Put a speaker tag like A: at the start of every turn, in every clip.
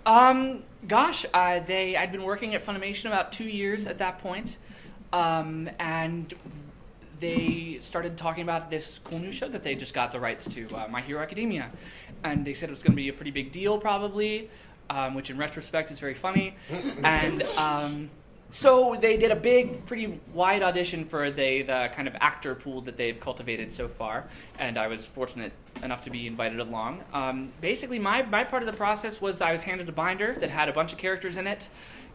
A: I'd been working at Funimation about 2 years at that point, and they started talking about this cool new show that they just got the rights to, My Hero Academia, and they said it was going to be a pretty big deal probably, which in retrospect is very funny, and so they did a big, pretty wide audition for the kind of actor pool that they've cultivated so far, and I was fortunate enough to be invited along. Basically, my part of the process was I was handed a binder that had a bunch of characters in it,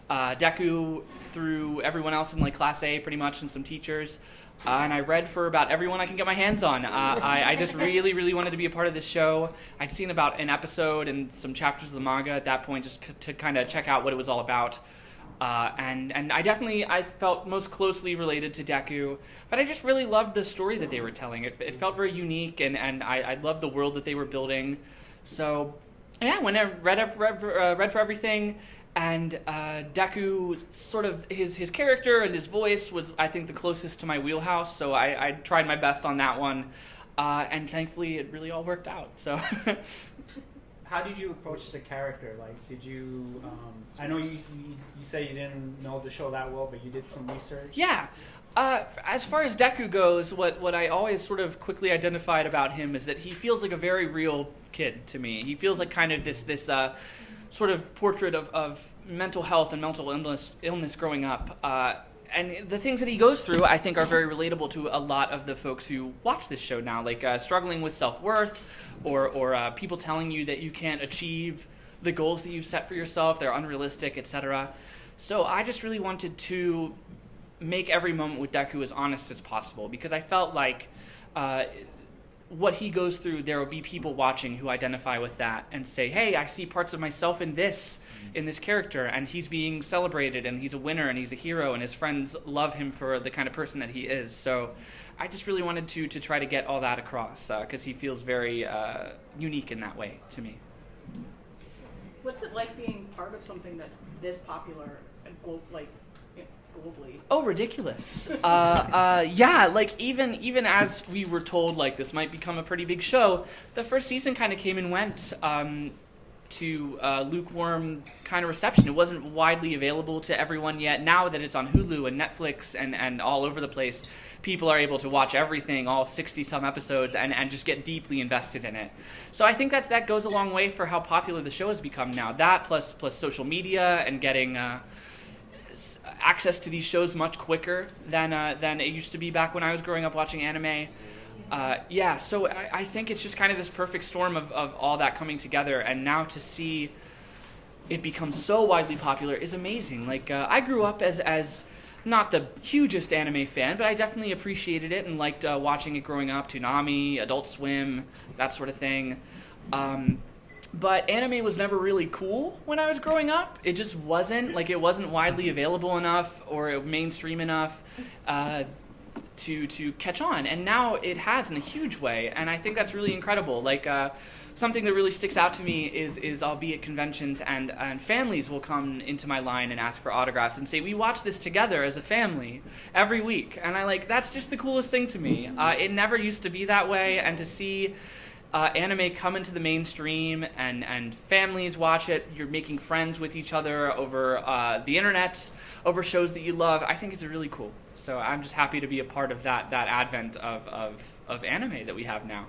A: Deku through everyone else in like Class A pretty much, and some teachers, and I read for about everyone I can get my hands on. I just really, really wanted to be a part of this show. I'd seen about an episode and some chapters of the manga at that point just to kind of check out what it was all about. And I felt most closely related to Deku, but I just really loved the story that they were telling. It felt very unique, and I loved the world that they were building. So, yeah, when I read for everything, and Deku, sort of his character and his voice was, I think, the closest to my wheelhouse, so I tried my best on that one, and thankfully it really all worked out, so...
B: How did you approach the character? Like, did you? I know you say you didn't know the show that well, but you did some research.
A: Yeah. As far as Deku goes, what I always sort of quickly identified about him is that he feels like a very real kid to me. He feels like kind of this sort of portrait of mental health and mental illness growing up. And the things that he goes through, I think, are very relatable to a lot of the folks who watch this show now, like struggling with self-worth, or people telling you that you can't achieve the goals that you've set for yourself, they're unrealistic, etc. So I just really wanted to make every moment with Deku as honest as possible, because I felt like what he goes through, there will be people watching who identify with that and say, hey, I see parts of myself in this character, and he's being celebrated, and he's a winner, and he's a hero, and his friends love him for the kind of person that he is. So I just really wanted to try to get all that across, because he feels very unique in that way to me.
C: What's it like being part of something that's this popular and globally?
A: Oh, ridiculous. Yeah, like even as we were told like this might become a pretty big show, the first season kind of came and went to lukewarm kind of reception. It wasn't widely available to everyone yet. Now that it's on Hulu and Netflix and all over the place, people are able to watch everything, all 60-some episodes, and just get deeply invested in it. So I think that goes a long way for how popular the show has become now. That plus social media and getting access to these shows much quicker than it used to be back when I was growing up watching anime. Yeah, so I think it's just kind of this perfect storm of all that coming together, and now to see it become so widely popular is amazing. Like, I grew up as not the hugest anime fan, but I definitely appreciated it and liked watching it growing up, Toonami, Adult Swim, that sort of thing. But anime was never really cool when I was growing up. It just wasn't. Like, it wasn't widely available enough or mainstream enough to catch on. And now it has in a huge way, and I think that's really incredible. Like, something that really sticks out to me is I'll be at conventions and families will come into my line and ask for autographs and say, we watch this together as a family every week. And that's just the coolest thing to me. It never used to be that way, and to see anime come into the mainstream and families watch it, you're making friends with each other over the internet, over shows that you love, I think it's really cool. So I'm just happy to be a part of that advent of anime that we have now.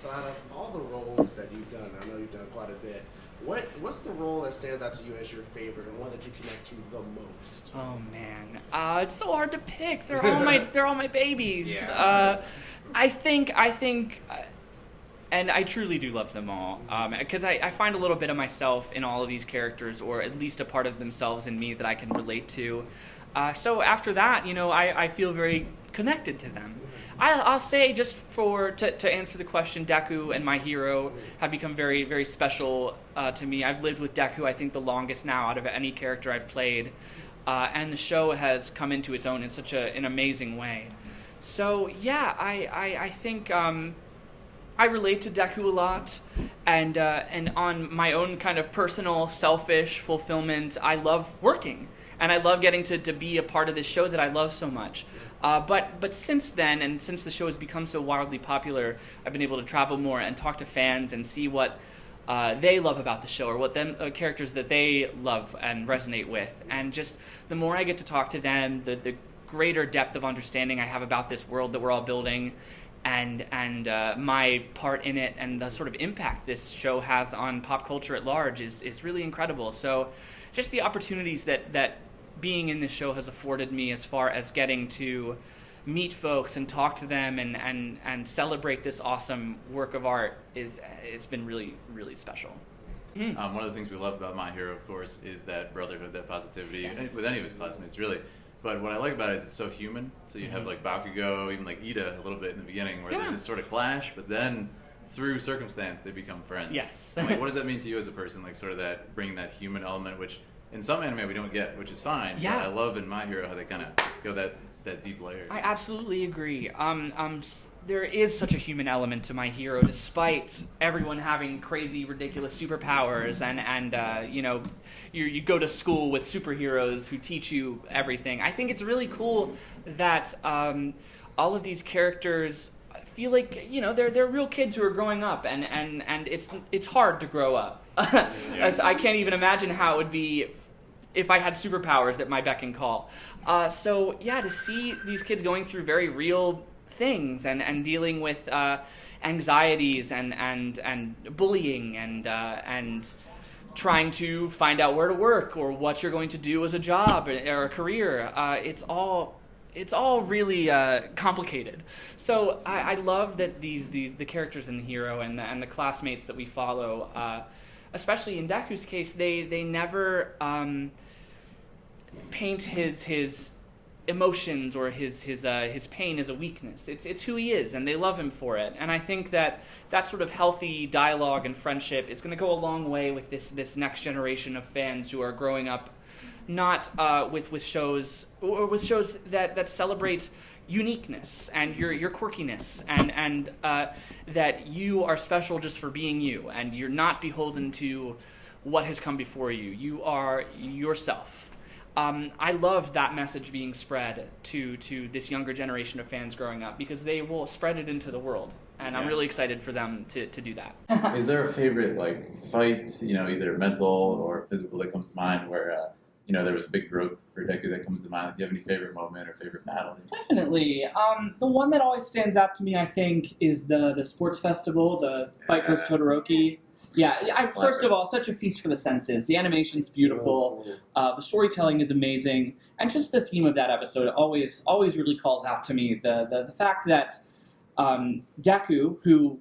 D: So out of all the roles that you've done, I know you've done quite a bit, what's the role that stands out to you as your favorite and one that you connect to the most?
A: Oh man, it's so hard to pick. They're all my babies.
D: Yeah.
A: I think and I truly do love them all, because I find a little bit of myself in all of these characters, or at least a part of themselves in me that I can relate to. So after that, I feel very connected to them. I'll say, just to answer the question, Deku and My Hero have become very, very special to me. I've lived with Deku, I think, the longest now out of any character I've played, and the show has come into its own in such an amazing way. So yeah, I think I relate to Deku a lot, and on my own kind of personal, selfish fulfillment, I love working, and I love getting to be a part of this show that I love so much. But since then, and since the show has become so wildly popular, I've been able to travel more and talk to fans and see what they love about the show, or what them characters that they love and resonate with. And just the more I get to talk to them, the greater depth of understanding I have about this world that we're all building, and my part in it, and the sort of impact this show has on pop culture at large is really incredible. So just the opportunities that being in this show has afforded me, as far as getting to meet folks and talk to them and celebrate this awesome work of art, it's been really, really special.
E: One of the things we love about My Hero, of course, is that brotherhood, that positivity, with any of his classmates, really. But what I like about it is it's so human. So you have like Bakugo, even like Ida a little bit in the beginning, where there's this sort of clash, but then through circumstance they become friends.
A: Yes.
E: Like, what does that mean to you as a person? Like, sort of that, bringing that human element, which in some anime we don't get, which is fine.
A: Yeah.
E: But I love in My Hero how they kind of go that deep layer.
A: I absolutely agree. There is such a human element to My Hero, despite everyone having crazy, ridiculous superpowers, and you know, you go to school with superheroes who teach you everything. I think it's really cool that all of these characters feel like, you know, they're real kids who are growing up, and it's hard to grow up. As I can't even imagine how it would be if I had superpowers at my beck and call. So yeah, to see these kids going through very real things and dealing with anxieties and bullying and trying to find out where to work or what you're going to do as a job or a career, it's all really complicated. So I love that the characters in the hero and the classmates that we follow, especially in Deku's case, they never paint his emotions or his pain as a weakness. It's who he is, and they love him for it. And I think that sort of healthy dialogue and friendship is going to go a long way with this next generation of fans who are growing up not with shows, or with shows that celebrate uniqueness and your quirkiness, and that you are special just for being you, and you're not beholden to what has come before you. You are yourself. I love that message being spread to this younger generation of fans growing up, because they will spread it into the world, and I'm really excited for them to do that.
F: Is there a favorite like fight, you know, either mental or physical, that comes to mind where you know, there was a big growth for Deku that comes to mind? Do you have any favorite moment or favorite battle?
G: Definitely. The one that always stands out to me, I think, is the sports festival, the fight versus Todoroki. Yeah, first of all, such a feast for the senses. The animation's beautiful, the storytelling is amazing, and just the theme of that episode always really calls out to me. The fact that Deku, who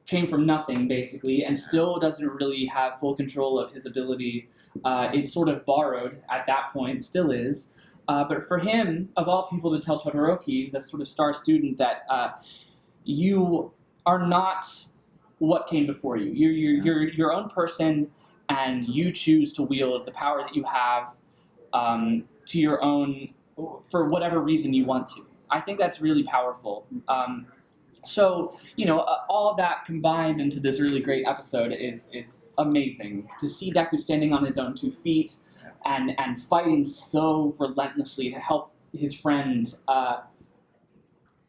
G: came from nothing, basically, and still doesn't really have full control of his ability, it's sort of borrowed at that point, still is. But for him, of all people, to tell Todoroki, the sort of star student, that you are not what came before you. You're your own person, and you choose to wield the power that you have to your own, for whatever reason you want to. I think that's really powerful. So, you know, all that combined into this really great episode is amazing. To see Deku standing on his own 2 feet and fighting so relentlessly to help his friend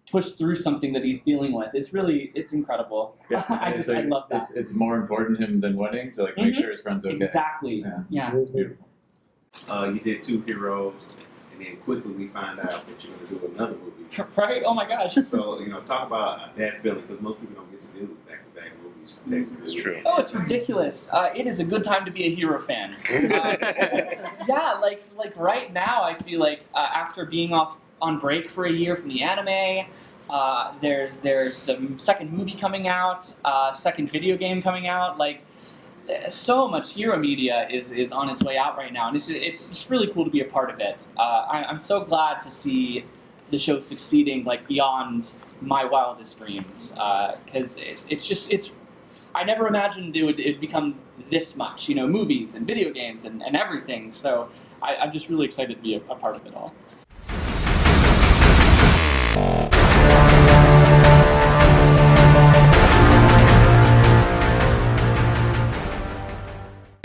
G: push through something that he's dealing with. It's incredible.
F: Yeah,
G: I love that.
F: It's more important to him than winning, to like make sure his friend's okay.
G: Exactly. Yeah.
F: It's beautiful.
H: You did 2 heroes, and then quickly we find out that you're going to do another movie.
G: Right? Oh my gosh.
H: So, you know, talk about that feeling, because most people don't get to do back-to-back movies.
F: It's true.
G: Oh, it's ridiculous. It is a good time to be a hero fan. Yeah, like right now, I feel like after being off on break for a year from the anime, there's the second movie coming out, second video game coming out. Like, so much hero media is on its way out right now, and it's just really cool to be a part of it. I'm so glad to see the show succeeding, like, beyond my wildest dreams, because it's I never imagined it'd become this much, you know, movies and video games and everything. So I'm just really excited to be a part of it all.